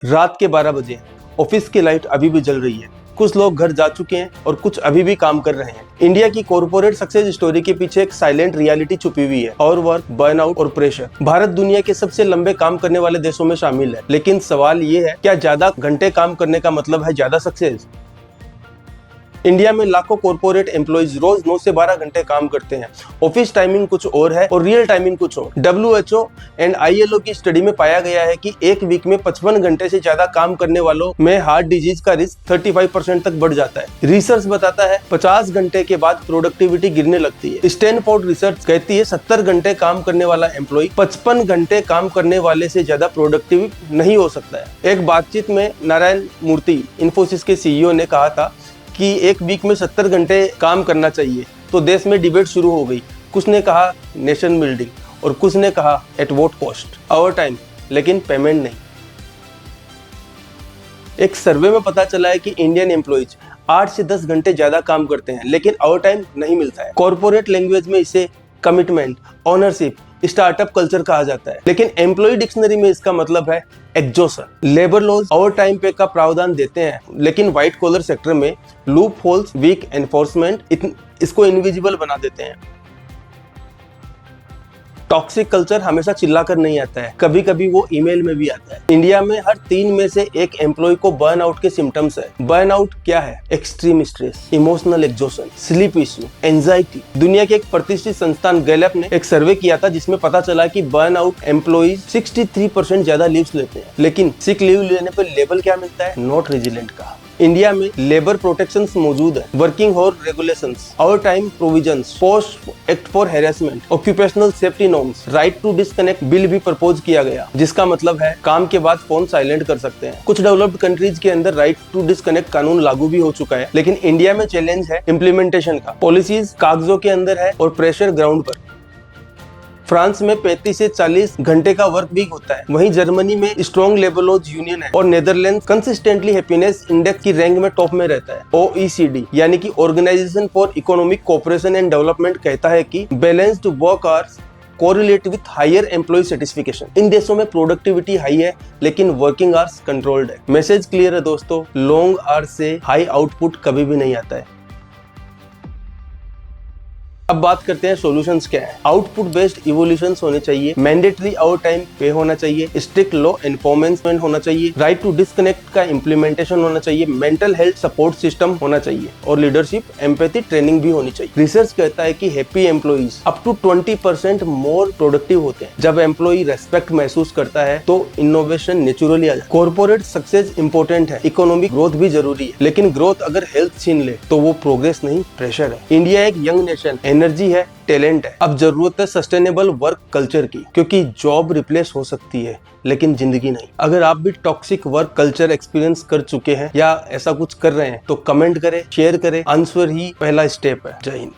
रात के 12 बजे ऑफिस की लाइट अभी भी जल रही है। कुछ लोग घर जा चुके हैं और कुछ अभी भी काम कर रहे हैं। इंडिया की कॉर्पोरेट सक्सेस स्टोरी के पीछे एक साइलेंट रियलिटी छुपी हुई है। ओवरवर्क, बर्नआउट और प्रेशर। भारत दुनिया के सबसे लंबे काम करने वाले देशों में शामिल है, लेकिन सवाल ये है, क्या ज्यादा घंटे काम करने का मतलब है ज्यादा सक्सेस? इंडिया में लाखों कॉर्पोरेट एम्प्लॉइज रोज 9 से 12 घंटे काम करते हैं। ऑफिस टाइमिंग कुछ और है और रियल टाइमिंग कुछ और। WHO एंड ILO की स्टडी में पाया गया है कि एक वीक में 55 घंटे से ज्यादा काम करने वालों में हार्ट डिजीज का रिस्क 35% तक बढ़ जाता है। रिसर्च बताता है 50 घंटे के बाद प्रोडक्टिविटी गिरने लगती है। स्टैनफोर्ड रिसर्च कहती है 70 घंटे काम करने वाला एम्प्लॉय 55 घंटे काम करने वाले से ज्यादा प्रोडक्टिव नहीं हो सकता है। एक बातचीत में नारायण मूर्ति, इन्फोसिस के CEO ने कहा था कि एक वीक में 70 घंटे काम करना चाहिए, तो देश में डिबेट शुरू हो गई। कुछ ने कहा नेशन बिल्डिंग और कुछ ने कहा at what cost, over time लेकिन पेमेंट नहीं। एक सर्वे में पता चला है कि इंडियन एम्प्लॉइज 8 से 10 घंटे ज्यादा काम करते हैं, लेकिन ओवर टाइम नहीं मिलता है। कॉर्पोरेट लैंग्वेज में इसे कमिटमेंट, ओनरशिप, स्टार्टअप कल्चर कहा जाता है, लेकिन एम्प्लॉय डिक्शनरी में इसका मतलब है exhaustion. Labour laws overtime pay का प्रावधान देते हैं, लेकिन व्हाइट कॉलर सेक्टर में लूप होल्स, वीक एनफोर्समेंट इसको इनविजिबल बना देते हैं। टॉक्सिक कल्चर हमेशा चिल्लाकर नहीं आता है, कभी कभी वो ईमेल में भी आता है। इंडिया में हर 3 में से एक एम्प्लॉय को बर्नआउट के सिम्टम्स है। बर्नआउट क्या है? Extreme stress, emotional exhaustion, sleep issue, anxiety. दुनिया के एक प्रतिष्ठित संस्थान गैलप ने एक सर्वे किया था, जिसमें पता चला कि बर्नआउट एम्प्लॉइज 63% ज्यादा लीव्स लेते हैं, लेकिन सिक लीव लेने पर लेबल क्या मिलता है? नॉट रेजिलेंट का। इंडिया में लेबर प्रोटेक्शंस मौजूद है, working hour regulations, overtime provisions, post act for harassment, occupational safety norms, right to disconnect bill भी प्रपोज किया गया, जिसका मतलब है काम के बाद फोन साइलेंट कर सकते हैं। कुछ डेवलप्ड कंट्रीज के अंदर राइट टू डिस्कनेक्ट कानून लागू भी हो चुका है, लेकिन इंडिया में चैलेंज है इम्प्लीमेंटेशन का। पॉलिसीज कागजों के अंदर है और प्रेशर ग्राउंड पर। फ्रांस में 35 से 40 घंटे का वर्क वीक होता है। वहीं जर्मनी में स्ट्रॉन्ग लेबर लॉज यूनियन है और नेदरलैंड कंसिस्टेंटली हैप्पीनेस इंडेक्स की रैंक में टॉप में रहता है। OECD यानी कि organisation for economic cooperation and development कहता है कि balanced work hours correlate with higher employ satisfaction. इन देशों में प्रोडक्टिविटी हाई है, लेकिन वर्किंग आवर्स कंट्रोल्ड है। मैसेज क्लियर है दोस्तों, लॉन्ग आवर्स से हाई आउटपुट कभी भी नहीं आता है। अब बात करते हैं सॉल्यूशंस क्या है। आउटपुट बेस्ड इवोल्यूशंस होने चाहिए, मैंडेटरी ओवर टाइम पे होना चाहिए, स्ट्रिक्ट लॉ एनफोर्समेंट होना चाहिए, राइट टू डिस्कनेक्ट का इम्प्लीमेंटेशन होना चाहिए, मेंटल हेल्थ सपोर्ट सिस्टम होना चाहिए और लीडरशिप एम्पैथी ट्रेनिंग भी होनी चाहिए। रिसर्च कहता है कि happy employees up to 20% more productive होते हैं। जब एम्प्लॉय रेस्पेक्ट महसूस करता है तो इनोवेशन नेचुरली आ जाता है। कॉर्पोरेट सक्सेस इंपॉर्टेंट है, इकोनॉमिक ग्रोथ भी जरूरी है, लेकिन ग्रोथ अगर हेल्थ छीन ले तो वो प्रोग्रेस नहीं, प्रेशर है। इंडिया एक यंग नेशन, एनर्जी है, टैलेंट है। अब जरूरत है सस्टेनेबल वर्क कल्चर की, क्योंकि जॉब रिप्लेस हो सकती है लेकिन जिंदगी नहीं। अगर आप भी टॉक्सिक वर्क कल्चर एक्सपीरियंस कर चुके हैं या ऐसा कुछ कर रहे हैं तो कमेंट करें, शेयर करें। आंसर ही पहला स्टेप है। जय हिंद।